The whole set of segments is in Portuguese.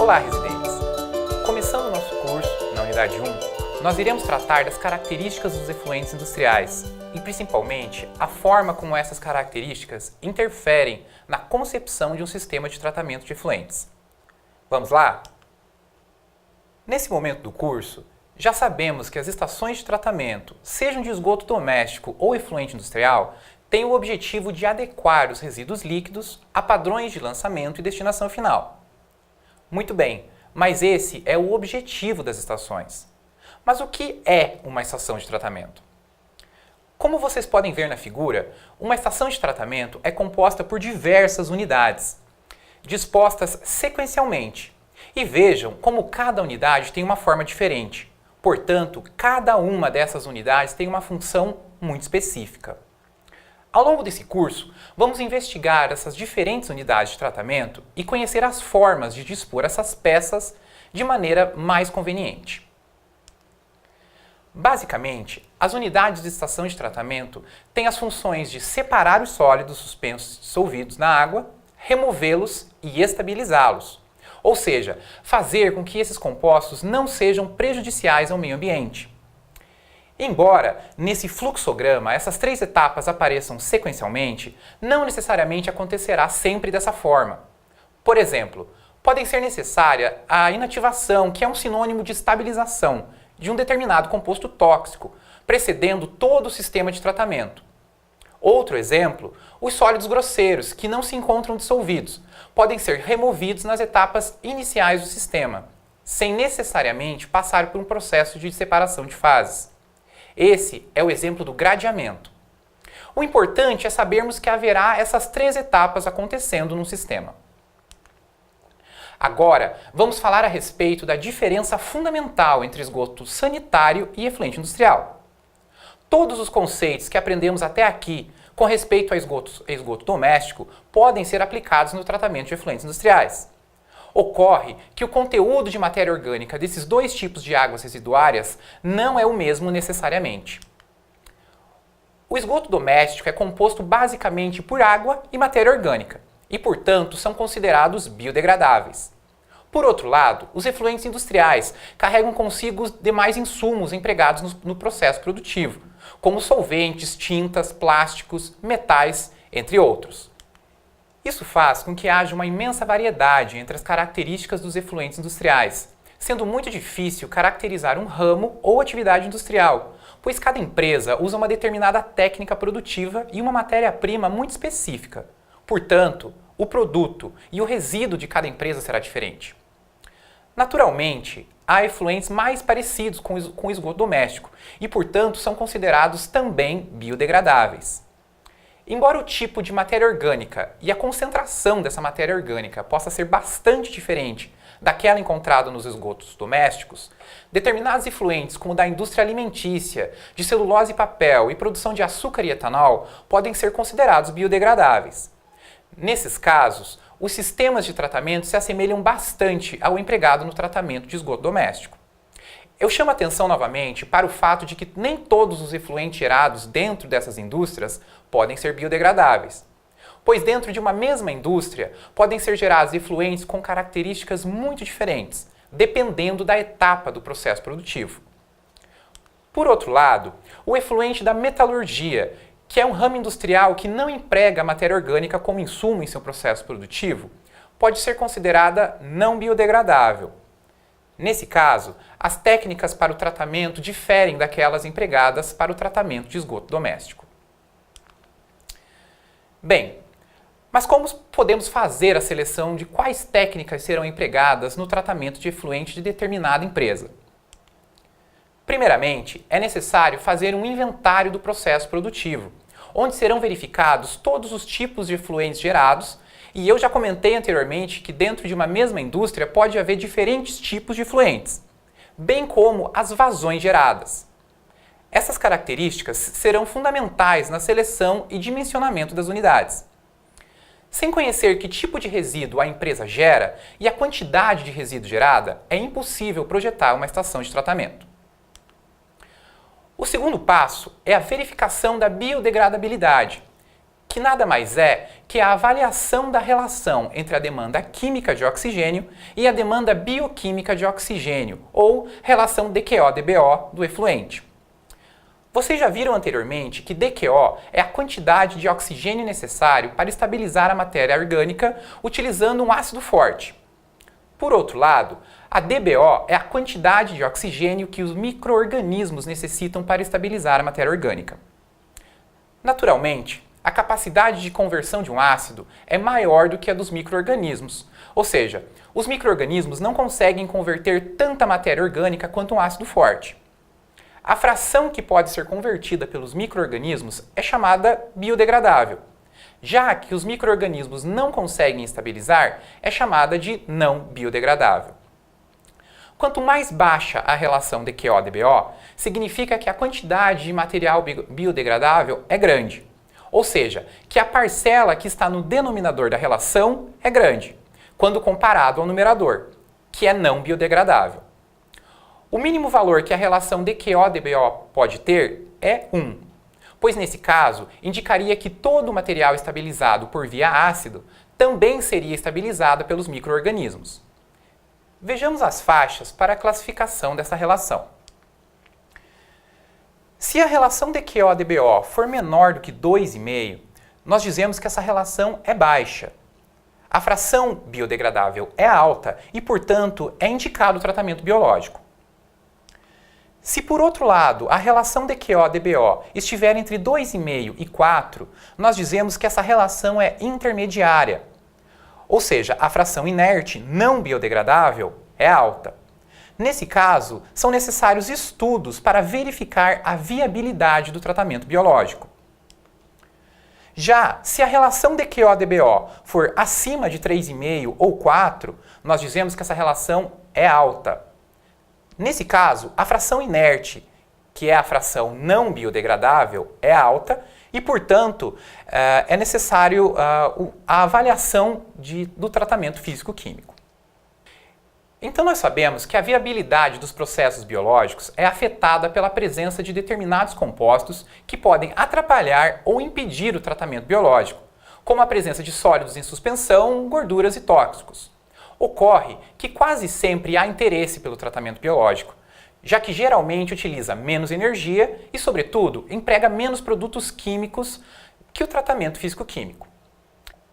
Olá, residentes! Começando o nosso curso, na Unidade 1, nós iremos tratar das características dos efluentes industriais e, principalmente, a forma como essas características interferem na concepção de um sistema de tratamento de efluentes. Vamos lá? Nesse momento do curso, já sabemos que as estações de tratamento, sejam de esgoto doméstico ou efluente industrial, têm o objetivo de adequar os resíduos líquidos a padrões de lançamento e destinação final. Muito bem, mas esse é o objetivo das estações. Mas o que é uma estação de tratamento? Como vocês podem ver na figura, uma estação de tratamento é composta por diversas unidades, dispostas sequencialmente. E vejam como cada unidade tem uma forma diferente. Portanto, cada uma dessas unidades tem uma função muito específica. Ao longo desse curso, vamos investigar essas diferentes unidades de tratamento e conhecer as formas de dispor essas peças de maneira mais conveniente. Basicamente, as unidades de estação de tratamento têm as funções de separar os sólidos suspensos dissolvidos na água, removê-los e estabilizá-los, ou seja, fazer com que esses compostos não sejam prejudiciais ao meio ambiente. Embora, nesse fluxograma, essas três etapas apareçam sequencialmente, não necessariamente acontecerá sempre dessa forma. Por exemplo, pode ser necessária a inativação, que é um sinônimo de estabilização, de um determinado composto tóxico, precedendo todo o sistema de tratamento. Outro exemplo, os sólidos grosseiros, que não se encontram dissolvidos, podem ser removidos nas etapas iniciais do sistema, sem necessariamente passar por um processo de separação de fases. Esse é o exemplo do gradeamento. O importante é sabermos que haverá essas três etapas acontecendo no sistema. Agora, vamos falar a respeito da diferença fundamental entre esgoto sanitário e efluente industrial. Todos os conceitos que aprendemos até aqui com respeito a esgoto doméstico podem ser aplicados no tratamento de efluentes industriais. Ocorre que o conteúdo de matéria orgânica desses dois tipos de águas residuárias não é o mesmo necessariamente. O esgoto doméstico é composto basicamente por água e matéria orgânica e, portanto, são considerados biodegradáveis. Por outro lado, os efluentes industriais carregam consigo os demais insumos empregados no processo produtivo, como solventes, tintas, plásticos, metais, entre outros. Isso faz com que haja uma imensa variedade entre as características dos efluentes industriais, sendo muito difícil caracterizar um ramo ou atividade industrial, pois cada empresa usa uma determinada técnica produtiva e uma matéria-prima muito específica. Portanto, o produto e o resíduo de cada empresa será diferente. Naturalmente, há efluentes mais parecidos com o esgoto doméstico e, portanto, são considerados também biodegradáveis. Embora o tipo de matéria orgânica e a concentração dessa matéria orgânica possa ser bastante diferente daquela encontrada nos esgotos domésticos, determinados efluentes, como o da indústria alimentícia, de celulose e papel e produção de açúcar e etanol, podem ser considerados biodegradáveis. Nesses casos, os sistemas de tratamento se assemelham bastante ao empregado no tratamento de esgoto doméstico. Eu chamo a atenção novamente para o fato de que nem todos os efluentes gerados dentro dessas indústrias podem ser biodegradáveis, pois dentro de uma mesma indústria podem ser gerados efluentes com características muito diferentes, dependendo da etapa do processo produtivo. Por outro lado, o efluente da metalurgia, que é um ramo industrial que não emprega a matéria orgânica como insumo em seu processo produtivo, pode ser considerada não biodegradável. Nesse caso, as técnicas para o tratamento diferem daquelas empregadas para o tratamento de esgoto doméstico. Bem, mas como podemos fazer a seleção de quais técnicas serão empregadas no tratamento de efluente de determinada empresa? Primeiramente, é necessário fazer um inventário do processo produtivo, onde serão verificados todos os tipos de efluentes gerados. E eu já comentei anteriormente que dentro de uma mesma indústria pode haver diferentes tipos de efluentes, bem como as vazões geradas. Essas características serão fundamentais na seleção e dimensionamento das unidades. Sem conhecer que tipo de resíduo a empresa gera e a quantidade de resíduo gerada, é impossível projetar uma estação de tratamento. O segundo passo é a verificação da biodegradabilidade, que nada mais é que a avaliação da relação entre a demanda química de oxigênio e a demanda bioquímica de oxigênio, ou relação DQO-DBO do efluente. Vocês já viram anteriormente que DQO é a quantidade de oxigênio necessário para estabilizar a matéria orgânica utilizando um ácido forte. Por outro lado, a DBO é a quantidade de oxigênio que os micro-organismos necessitam para estabilizar a matéria orgânica. Naturalmente, a capacidade de conversão de um ácido é maior do que a dos micro-organismos, ou seja, os micro-organismos não conseguem converter tanta matéria orgânica quanto um ácido forte. A fração que pode ser convertida pelos micro-organismos é chamada biodegradável. Já que os micro-organismos não conseguem estabilizar, é chamada de não biodegradável. Quanto mais baixa a relação DQO-DBO, significa que a quantidade de material biodegradável é grande. Ou seja, que a parcela que está no denominador da relação é grande, quando comparado ao numerador, que é não biodegradável. O mínimo valor que a relação DQO-DBO pode ter é 1, pois nesse caso indicaria que todo o material estabilizado por via ácido também seria estabilizado pelos micro-organismos. Vejamos as faixas para a classificação dessa relação. Se a relação DQO-DBO for menor do que 2,5, nós dizemos que essa relação é baixa. A fração biodegradável é alta e, portanto, é indicado o tratamento biológico. Se, por outro lado, a relação DQO-DBO estiver entre 2,5 e 4, nós dizemos que essa relação é intermediária. Ou seja, a fração inerte não biodegradável é alta. Nesse caso, são necessários estudos para verificar a viabilidade do tratamento biológico. Já se a relação DQO-DBO for acima de 3,5 ou 4, nós dizemos que essa relação é alta. Nesse caso, a fração inerte, que é a fração não biodegradável, é alta e, portanto, é necessário a avaliação do tratamento físico-químico. Então, nós sabemos que a viabilidade dos processos biológicos é afetada pela presença de determinados compostos que podem atrapalhar ou impedir o tratamento biológico, como a presença de sólidos em suspensão, gorduras e tóxicos. Ocorre que quase sempre há interesse pelo tratamento biológico, já que geralmente utiliza menos energia e, sobretudo, emprega menos produtos químicos que o tratamento físico-químico.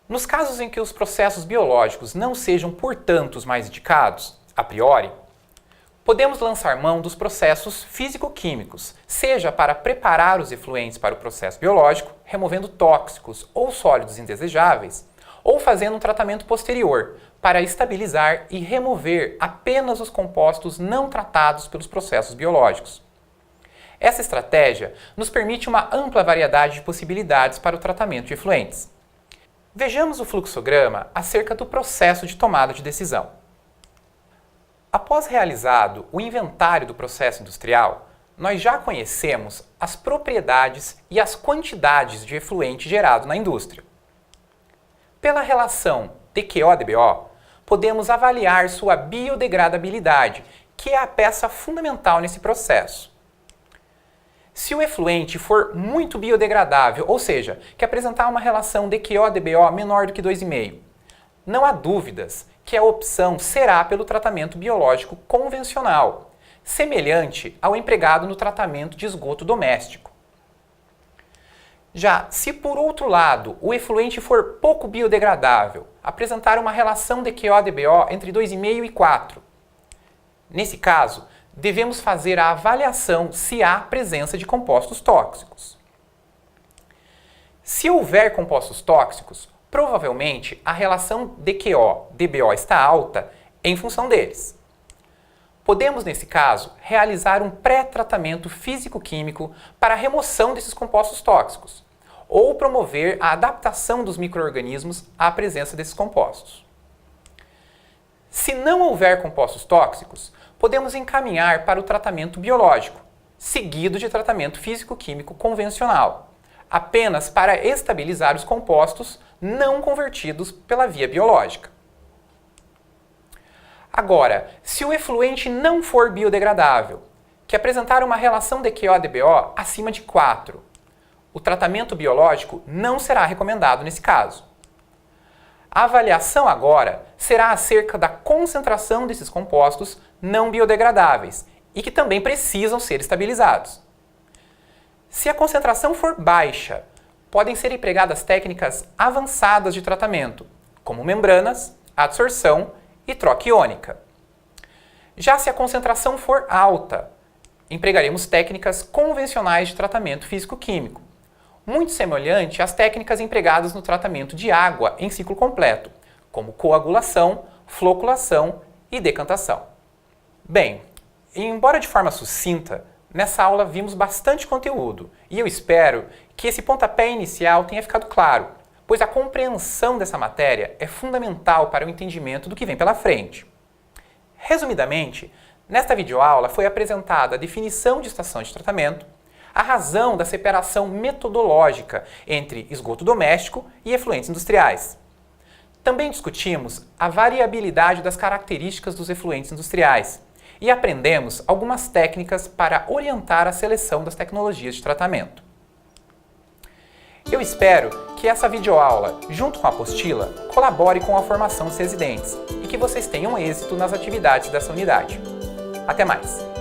Nos casos em que os processos biológicos não sejam, portanto, os mais indicados, a priori, podemos lançar mão dos processos físico-químicos, seja para preparar os efluentes para o processo biológico, removendo tóxicos ou sólidos indesejáveis, ou fazendo um tratamento posterior, para estabilizar e remover apenas os compostos não tratados pelos processos biológicos. Essa estratégia nos permite uma ampla variedade de possibilidades para o tratamento de efluentes. Vejamos o fluxograma acerca do processo de tomada de decisão. Após realizado o inventário do processo industrial, nós já conhecemos as propriedades e as quantidades de efluente gerado na indústria. Pela relação DQO-DBO, podemos avaliar sua biodegradabilidade, que é a peça fundamental nesse processo. Se o efluente for muito biodegradável, ou seja, que apresentar uma relação DQO-DBO menor do que 2,5, não há dúvidas que a opção será pelo tratamento biológico convencional, semelhante ao empregado no tratamento de esgoto doméstico. Já se, por outro lado, o efluente for pouco biodegradável, apresentar uma relação DQO-DBO entre 2,5 e 4, nesse caso, devemos fazer a avaliação se há presença de compostos tóxicos. Se houver compostos tóxicos, provavelmente a relação DQO-DBO está alta em função deles. Podemos, nesse caso, realizar um pré-tratamento físico-químico para a remoção desses compostos tóxicos, ou promover a adaptação dos micro-organismos à presença desses compostos. Se não houver compostos tóxicos, podemos encaminhar para o tratamento biológico, seguido de tratamento físico-químico convencional, apenas para estabilizar os compostos não convertidos pela via biológica. Agora, se o efluente não for biodegradável, que apresentar uma relação DQO-DBO acima de 4, O tratamento biológico não será recomendado nesse caso. A avaliação agora será acerca da concentração desses compostos não biodegradáveis e que também precisam ser estabilizados. Se a concentração for baixa, podem ser empregadas técnicas avançadas de tratamento, como membranas, adsorção e troca iônica. Já se a concentração for alta, empregaremos técnicas convencionais de tratamento físico-químico, muito semelhante às técnicas empregadas no tratamento de água em ciclo completo, como coagulação, floculação e decantação. Bem, embora de forma sucinta, nessa aula vimos bastante conteúdo e eu espero que esse pontapé inicial tenha ficado claro, pois a compreensão dessa matéria é fundamental para o entendimento do que vem pela frente. Resumidamente, nesta videoaula foi apresentada a definição de estação de tratamento, a razão da separação metodológica entre esgoto doméstico e efluentes industriais. Também discutimos a variabilidade das características dos efluentes industriais e aprendemos algumas técnicas para orientar a seleção das tecnologias de tratamento. Eu espero que essa videoaula, junto com a apostila, colabore com a formação dos residentes e que vocês tenham êxito nas atividades dessa unidade. Até mais!